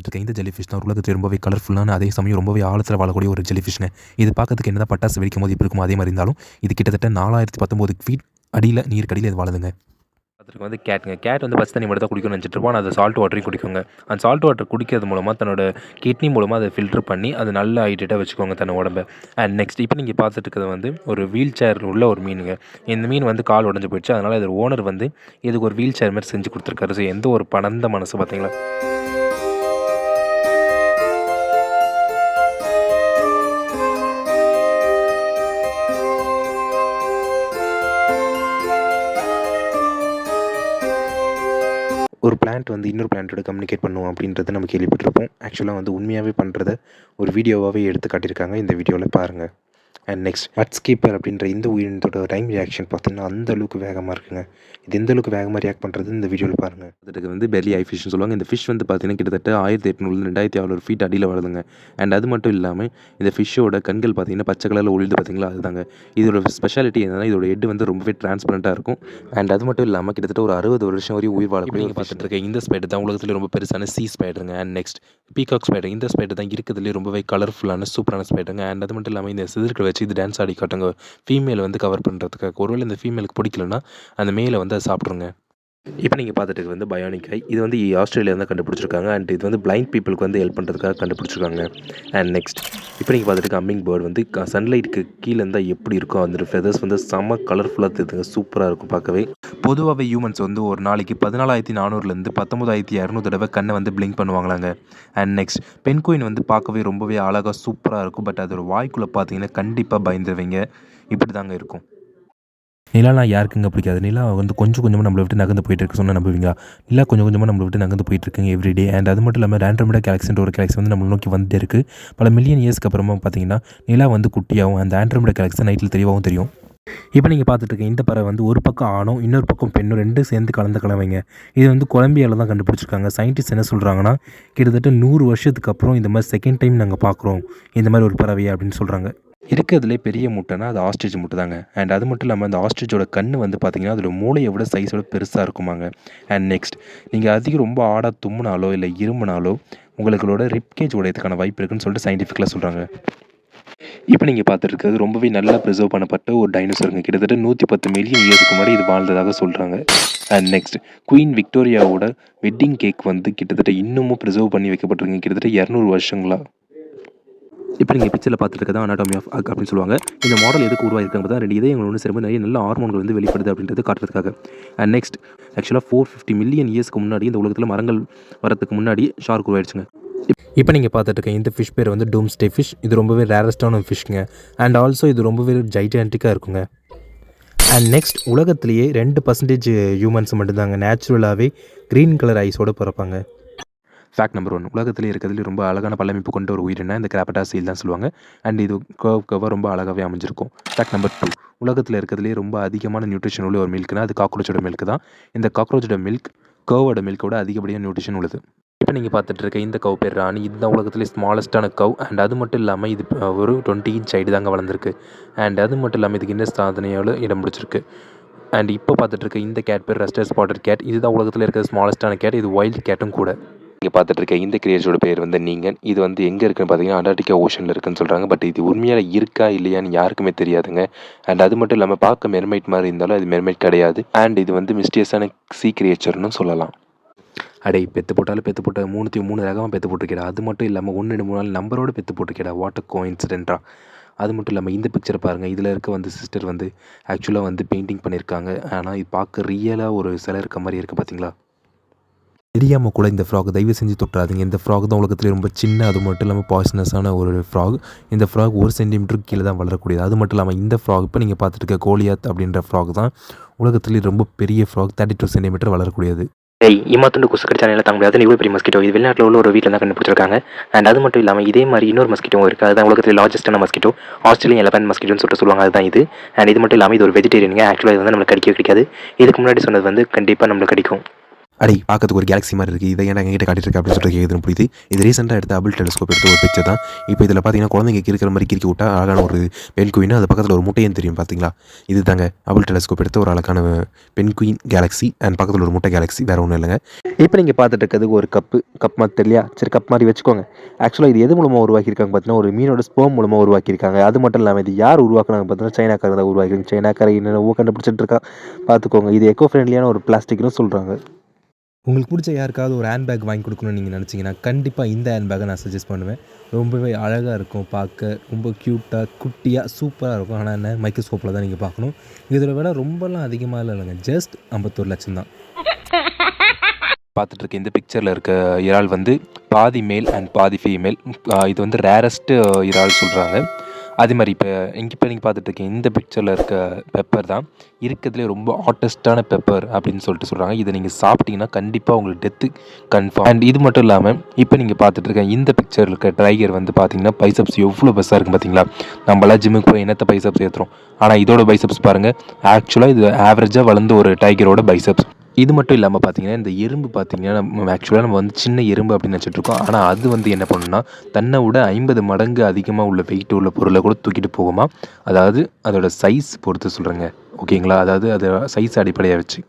இருக்க இந்த ஜெல்லிஃபிஷ் தான் உலகத்தில் ரொம்பவே கலர்ஃபுல்லான அதே சமயம் ரொம்பவே ஆழத்தில் வாழக்கூடிய ஒரு ஜெல்லிஃபிஷ்ங்க. இது பார்க்கறதுக்கு என்னதான் பட்டாசு வெடிக்கும் போது எப்படி இருக்குமோ அதே மாதிரி இருந்தாலும் இது கிட்டத்தட்ட 4019 ஃபீட் அடியில் நீருக்கடியில் இது வாழுதுங்க. அதுக்கு வந்து கேட் வந்து பச்சை தண்ணி மட்டும் தான் குடிக்கணும்னு நினச்சிட்டு இருப்போம். அது சால்ட் வாட்டரையும் குடிக்குங்க. அந்த சால்ட் வாட்டர் குடிக்கிறது மூலமாக தன்னோட கிட்னி மூலமாக அதை ஃபில்டர் பண்ணி அது நல்ல ஹைட்ரேட்டாக வச்சுக்கோங்க தன்னை உடம்பை. அண்ட் நெக்ஸ்ட் இப்போ நீங்கள் பார்த்துட்டு இருக்கிறது வந்து ஒரு வீல் சேர் உள்ள ஒரு மீனுங்க. இந்த மீன் வந்து கால் உடஞ்சி போயிடுச்சு. அதனால் இது ஓனர் வந்து இதுக்கு ஒரு வீல் சேர் மாதிரி செஞ்சு கொடுத்துருக்காரு. ஸோ எந்த ஒரு பணந்த மனசு பார்த்தீங்களா. ஒரு பிளான்ட் வந்து இன்னொரு பிளான்ட்டோட கம்யூனிகேட் பண்ணுவோம் அப்படின்றத நம்ம கேள்விப்பட்டிருப்போம். ஆக்சுவலாக வந்து உண்மையாகவே பண்ணுறத ஒரு வீடியோவாகவே எடுத்து காட்டியிருக்காங்க. இந்த வீடியோவில் பாருங்கள். அண்ட் நெக்ஸ்ட் மட்ஸ்கீப்பர் அப்படின்ற இந்த உயிரினத்தோட டைம் ரியாக்ஷன் பார்த்திங்கன்னா அந்த அளவுக்கு வேகமாக இருக்குங்க. இது எந்த அளவுக்கு வேகமாக ரியாக்ட் பண்ணுறது இந்த வீடியோவில் பாருங்கள். அதுக்கு வந்து பெர்லி ஐ ஃபிஷ்னு சொல்லுவாங்க. இந்த ஃபிஷ் வந்து பார்த்திங்கன்னா கிட்டத்தட்ட 1800-2600 ஃபீட் அடியில் வளருதுங்க. அண்ட் அது மட்டும் இல்லாமல் இந்த ஃபிஷ்ஷோட கண்கள் பார்த்திங்கன்னா பச்சை கலரில் ஒளிந்து பார்த்திங்களா அதுதாங்க. இதோட ஸ்பெஷாலிட்டி என்னன்னா இதோட ஹெட் வந்து ரொம்பவே டிரான்ஸ்பரண்ட்டாக இருக்கும். அண்ட் அது மட்டும் இல்லாமல் கிட்டத்தட்ட ஒரு 60 வருஷம் வரையும் உயிர் வாழக்கூடிய நீங்கள் பார்த்துட்டு இருக்க இந்த ஸ்பைடர் தான் உலகத்தில் ரொம்ப பெருசான சி ஸ்பைடருங்க. And next peacock spider. இந்த ஸ்பைடர் தான் இருக்கிறதுலேயே ரொம்பவே கலர்ஃபுல்லான சூப்பரான ஸ்பைடருங்க. அண்ட் அது மட்டும் இல்லாமல் இந்த சிதற்களை வச்சு இது டான்ஸ் ஆடி காட்டுங்க ஃபீமேல் வந்து கவர் பண்ணுறதுக்காக. ஒருவேளை இந்த ஃபீமேலுக்கு பிடிக்கலன்னா அந்த மேலை வந்து அதை சாப்பிட்ருங்க. இப்போ நீங்கள் பார்த்துட்டு வந்து பயோனிக் ஐ. இது வந்து ஆஸ்திரேலியா தான் கண்டுபிடிச்சிருக்காங்க. அண்ட் இது வந்து பிளைண்ட் பீப்புளுக்கு வந்து ஹெல்ப் பண்ணுறதுக்காக கண்டுபிடிச்சிருக்காங்க. அண்ட் நெக்ஸ்ட் இப்போ நீங்கள் பார்த்துட்டு அம்மிங் பேர்டு வந்து சன்லைட்டுக்கு கீழே இருந்தால் எப்படி இருக்கும் அந்த ஃபெதர்ஸ் வந்து செம்ம கலர்ஃபுல்லாக தெரியுதுங்க. சூப்பராக இருக்கும் பார்க்கவே. பொதுவாகவே ஹியூமன்ஸ் வந்து ஒரு நாளைக்கு 14,400 19,200 தடவை கண்ணை வந்து பிளிங்க் பண்ணுவாங்களாங்க. அண்ட் நெக்ஸ்ட் பென்குயின் வந்து பார்க்கவே ரொம்பவே அழகாக சூப்பராக இருக்கும். பட் அதோட வாய்க்குள்ளே பார்த்தீங்கன்னா கண்டிப்பாக பயந்துருவீங்க. இப்படி தாங்க இருக்கும். நிலாலாம் யாருக்குங்க பிடிக்காது. நிலா வந்து கொஞ்சம் கொஞ்சமாக நம்மளை விட்டு நகர்ந்து போயிட்டு இருக்கு சொன்னால் நம்புவீங்களா? நிலா கொஞ்சம் கொஞ்சமாக நம்மளை விட்டு நகர்ந்து போயிட்டு இருக்குங்க எவ்ரிடே. அண்ட் அது மட்டும் இல்லாமல் ஆண்ட்ரோமேடா கேலக்ஸின்ற ஒரு கேலக்ஸி வந்து நம்மளை நோக்கி வந்துட்டே இருக்குது. பல மில்லியன் இயர்ஸ்க்கு அப்புறமா பார்த்தீங்கன்னா நிலா வந்து குட்டியாகவும் அந்த ஆண்ட்ரோமேடா கேலக்ஸி நைட்டில் தெளிவாகவும் தெரியும். இப்போ நீங்கள் பார்த்துட்டு இருக்க இந்த பறவை வந்து ஒரு பக்கம் ஆணும் இன்னொரு பக்கம் பெண்ணும் ரெண்டும் சேர்ந்து கலந்த கலவைங்க. இது வந்து கொலம்பியாவில் தான் கண்டுபிடிச்சிருக்காங்க. சயின்டிஸ்ட் என்ன சொல்கிறாங்கன்னா கிட்டத்தட்ட 100 வருஷத்துக்கு அப்புறம் இந்த மாதிரி செகண்ட் டைம் நாங்கள் பார்க்குறோம் இந்த மாதிரி ஒரு பறவையை அப்படின்னு சொல்கிறாங்க. இருக்கிறதுலே பெரிய முட்டைனா அது ஆஸ்ட்ரிச் முட்டை தாங்க. அண்ட் அது மட்டும் இல்லாமல் அந்த ஆஸ்ட்ரிச்சோட கண் வந்து பார்த்திங்கன்னா அதோட மூளையை விட சைஸோட பெருசாக இருக்குமாங்க. அண்ட் நெக்ஸ்ட் நீங்கள் அதிகம் ரொம்ப ஆடாக தும்முனாலோ இல்லை இருமுனாலோ உங்களுக்களோட ரிப்கேஜ் உடையதுக்கான வாய்ப்பு இருக்குன்னு சொல்லிட்டு சயின்டிஃபிக்கலாக சொல்கிறாங்க. இப்போ நீங்கள் பார்த்துட்டு இருக்கிறது ரொம்பவே நல்லா ப்ரிசர்வ் பண்ணப்பட்ட ஒரு டைனோசருங்க. கிட்டத்தட்ட 110 மில்லியன் இயர்ஸ்க்கு முன்னாடி இது வாழ்ந்ததாக சொல்கிறாங்க. அண்ட் நெக்ஸ்ட் குயின் விக்டோரியாவோட வெட்டிங் கேக் வந்து கிட்டத்தட்ட இன்னமும் ப்ரிசர்வ் பண்ணி வைக்கப்பட்டிருக்குங்க. கிட்டத்தட்ட 200 வருஷங்களா. இப்போ நீங்கள் பிக்சரில் பார்த்துட்டு இருக்கதான் அனாட்டமி ஆஃப் அக் அப்படின்னு சொல்லுவாங்க. இந்த மாடல் எதுக்கு உருவாயிருக்காங்க தான் 2 இதயங்கள் ஒன்று சேரும்போது நிறைய நல்ல ஹார்மோன்கள் வந்து வெளிப்படுது அப்படின்றது காட்டுறதுக்காக. அண்ட் நெக்ஸ்ட் ஆக்சுவலாக 450 மில்லியன் இயர்ஸ்க்கு முன்னாடி இந்த உலகத்தில் மரங்கள் வரதுக்கு முன்னாடி ஷார்க் உருவாயிடுச்சுங்க. இப்போ நீங்கள் பார்த்துட்டு இருக்க இந்த ஃபிஷ் பேர் வந்து டூம்ஸ்டே ஃபிஷ். இது ரொம்பவே ரேரஸ்டான ஃபிஷ்ங்க. அண்ட் ஆல்சோ இது ரொம்பவே ஜைஜான்டிக்காக இருக்குங்க. அண்ட் நெக்ஸ்ட் உலகத்திலேயே 2% ஹியூமன்ஸ் மட்டும்தாங்க நேச்சுரலாகவே க்ரீன் கலர் ஐஸோடு பிறப்பாங்க. ஃபேக்ட் நம்பர் 1 உலகத்திலே இருக்கிறதுலே ரொம்ப அழகான பல்லமைப்பு கொண்ட ஒரு உயிரினா இந்த கிராப்பட்டா சீல் தான் சொல்லுவாங்க. அண்ட் இது கர்வாக ரொம்ப அழகாகவே அமைஞ்சிருக்கும். ஃபேக்ட் நம்பர் 2 உலகத்தில் இருக்கிறதுலே ரொம்ப அதிகமான நியூட்ரிஷன் உள்ள ஒரு மில்க்னா அது காக்ரோச்சோட மில்க் தான். இந்த காக்ரோச்சோட மில்க் கர்வோட மில்கோட அதிகப்படியான நியூட்ரிஷன் உள்ளது. இப்போ நீங்கள் பார்த்துட்டு இருக்க இந்த கவ் பேர் ராணி. இதுதான் உலகத்திலே ஸ்மாலஸ்ட்டான கவ். அண்ட் அது மட்டும் இல்லாமல் இது ஒரு 20 இன்ச் ஹைட் தாங்க வளர்ந்துருக்கு. அண்ட் அது மட்டும் இல்லாமல் இதுக்கு இன்னும் சாதனையோடு இடம் பிடிச்சிருக்கு. அண்ட் இப்போ பார்த்துட்டு இருக்க இந்த கேட் பேர் ரஸ்டர் ஸ்பாட்டட் கேட். இதுதான் உலகத்தில் இருக்கிற ஸ்மாலஸ்ட்டான கேட். இது வைல்ட் கேட்டும் கூட. நீங்கள் பார்த்துட்டு இருக்க இந்த கிரியேச்சரோட பேர் வந்து நீங்கன். இது வந்து எங்கே இருக்குன்னு பார்த்தீங்கன்னா அண்டார்டிகா ஓஷனில் இருக்குன்னு சொல்கிறாங்க. பட் இது உண்மையாக இருக்கா இல்லையான்னு யாருக்குமே தெரியாதுங்க. அண்ட் அது மட்டும் இல்லாமல் பார்க்க மெர்மைட் மாதிரி இருந்தாலும் அது மெர்மைட் கிடையாது. அண்ட் இது வந்து மிஸ்டீரியஸான சீ கிரியேச்சர்னு சொல்லலாம். அடே பெற்று போட்டாலும் பெற்று போட்ட 303 ரகமாக பெற்று போட்டிருக்கேடா. அது மட்டும் இல்லாமல் 1 2 3 4 நம்பரோடு பெற்று போட்டிருக்கேடா. What a கோஇன்சிடென்ட்டா. அது மட்டும் இல்லாமல் இந்த பிக்சரை பாருங்கள். இதில் இருக்க வந்து சிஸ்டர் வந்து ஆக்சுவலாக வந்து பெயிண்டிங் பண்ணியிருக்காங்க. ஆனால் இது பார்க்க ரியலாக ஒரு சிலை இருக்க மாதிரி இருக்குது பார்த்தீங்களா. தெரியாமல் கூட இந்த ஃப்ராக் தயவு செஞ்சு தொட்டுறாதீங்க. இந்த ஃப்ராக் தான் உலகத்துலேயே ரொம்ப சின்ன அது மட்டும் இல்லாமல் பாய்சனஸான ஒரு ஃப்ராக். இந்த ஃப்ராக் 1 சென்டிமீட்டருக்கு கீழே தான் வளரக்கூடியது. அது மட்டும் இல்லாமல் இந்த ஃப்ராக் இப்போ நீங்கள் பார்த்துட்டு இருக்க கோலியாத் அப்படின்ற ஃப்ராக் தான் உலகத்துலேயே ரொம்ப பெரிய ஃப்ராக். 32 சென்டிமீட்டர் வளரக்கூடியது. இமாத்துண்டு கொசு கடிச்சாலே தாங்க முடியாது இவ்வளோ பெரிய மஸ்கிட்டோ. இது வெளிநாட்டில் உள்ள ஒரு வீட்டில் தான் கண்டுபிடிச்சிருக்காங்க. அண்ட் அது மட்டும் இல்லாமல் இதே மாதிரி இன்னொரு மஸ்கிட்டோ இருக்குது. அதுதான் உலகத்தில் லார்ஜஸ்டான மஸ்கிட்டோ. ஆஸ்திரேலியன் எலபென்ட் மஸ்கிட்டோன்னு சொல்லுவாங்க. அதுதான் இது. அண்ட் இது மட்டும் இல்லாமல் இது ஒரு வெஜிடேரியனுங்க. ஆக்சுவலாக இது வந்து நம்மளுக்கு கடிக்கவே கிடைக்காது. இதுக்கு முன்னாடி சொன்னது வந்து கண்டிப்பாக நம்மளுக்கு கடிக்கும். அடே பார்க்கறதுக்கு ஒரு கேலக்ஸி மாதிரி இருக்குது, இதை ஏன்னா எங்கிட்ட காட்டிட்டு அப்படின்னு சொல்லிட்டு கேட்குதுன்னு புரியுது. இது ரீசெண்டாக எடுத்த ஹபிள் டெலிஸ்கோப் எடுத்த ஒரு பிக்சர் தான். இப்போ இதில் பார்த்தீங்கன்னா குழந்தைங்க இருக்கிற மாதிரி கிறுக்கி விட்டா அழகான ஒரு பென்குயின், அது பக்கத்தில் ஒரு முட்டையும் தெரியும் பார்த்தீங்களா. இது தாங்க ஹபிள் டெலிஸ்கோப் எடுத்த ஒரு அழகான பென்குயின் கேலக்ஸி அண்ட் பக்கத்தில் ஒரு முட்டை கேலக்ஸி, வேறு ஒன்றும் இல்லைங்க. இப்போ நீங்கள் பார்த்துட்டு இருக்கிறது ஒரு கப் மாதிரி தெரியலையா? சரி, கப் மாதிரி வச்சுக்கோங்க. ஆக்சுவலாக இது எது மூலமாக உருவாக்கியிருக்காங்க பார்த்தீங்கன்னா, ஒரு மீனோட ஸ்பெர்ம் மூலமாக உருவாக்கியிருக்காங்க. அது மட்டும் இல்லாமல் இது யார் உருவாக்குனாங்க பார்த்தீங்கன்னா, சைனாக்காரங்க தான் உருவாக்கிருக்காங்க. சைனாக்கார என்னென்னவோ கண்டுபிடிச்சிட்டு இருக்கா பார்த்துக்கோங்க. இது எக்கோ ஃப்ரெண்ட்லியான ஒரு பிளாஸ்டிக்னு சொல்கிறாங்க. உங்களுக்கு பிடிச்ச யாருக்காவது ஒரு ஹேண்ட் பேக் வாங்கி கொடுக்கணும்னு நீங்கள் நினச்சிங்கன்னா கண்டிப்பாக இந்த ஹேண்ட் பேக்கை நான் சஜஸ்ட் பண்ணுவேன். ரொம்பவே அழகாக இருக்கும், பார்க்க ரொம்ப க்யூட்டாக குட்டியாக சூப்பராக இருக்கும். ஆனால் என்ன, மைக்ரோஸ்கோப்பில் தான் நீங்கள் பார்க்கணும். இதில் விட ரொம்பலாம் அதிகமாக இல்லைங்க, ஜஸ்ட் 51 லட்சம் தான். பார்த்துட்டு இருக்க இந்த பிக்சரில் இருக்க இறால் வந்து பாதி மேல் அண்ட் பாதி ஃபீமேல். இது வந்து ரேரஸ்ட்டு இறால் சொல்கிறாங்க. அதே மாதிரி இப்போ நீங்கள் பார்த்துட்டு இருக்கீங்க இந்த பிக்சரில் இருக்க பெப்பர் தான் இருக்கிறதுலே ரொம்ப ஹாட்டஸ்ட்டான பெப்பர் அப்படின்னு சொல்லிட்டு சொல்கிறாங்க. இதை நீங்கள் சாப்பிட்டீங்கன்னா கண்டிப்பாக உங்களுக்கு டெத்து கன்ஃபார்ம். அண்ட் இது மட்டும் இல்லாமல் இப்போ நீங்கள் பார்த்துட்டு இருக்க இந்த பிக்சரில் இருக்க டைகர் வந்து பார்த்தீங்கன்னா பைசப்ஸ் எவ்வளோ பெருசாக இருக்குது பார்த்தீங்களா. நம்மளாம் ஜிம்முக்கு போய் என்னத்தை பைசப்ஸ் ஏற்றுறோம், ஆனால் இதோட பைசப்ஸ் பாருங்கள். ஆக்சுவலாக இது ஆவரேஜாக வளர்ந்த ஒரு டைகரோட பைசப்ஸ். இது மட்டும் இல்லாமல் பார்த்தீங்கன்னா இந்த எறும்பு பார்த்தீங்கன்னா நம்ம வந்து சின்ன எறும்பு அப்படின்னு நினச்சிட்ருக்கோம். ஆனால் அது வந்து என்ன பண்ணுன்னா தன்னை விட 50 மடங்கு அதிகமாக உள்ள வெயிட் உள்ள பொருளை கூட தூக்கிட்டு போகுமா. அதாவது அதோட சைஸ் பொறுத்து சொல்கிறேங்க, ஓகேங்களா. அதாவது அது சைஸ் அடிப்படையாக வச்சு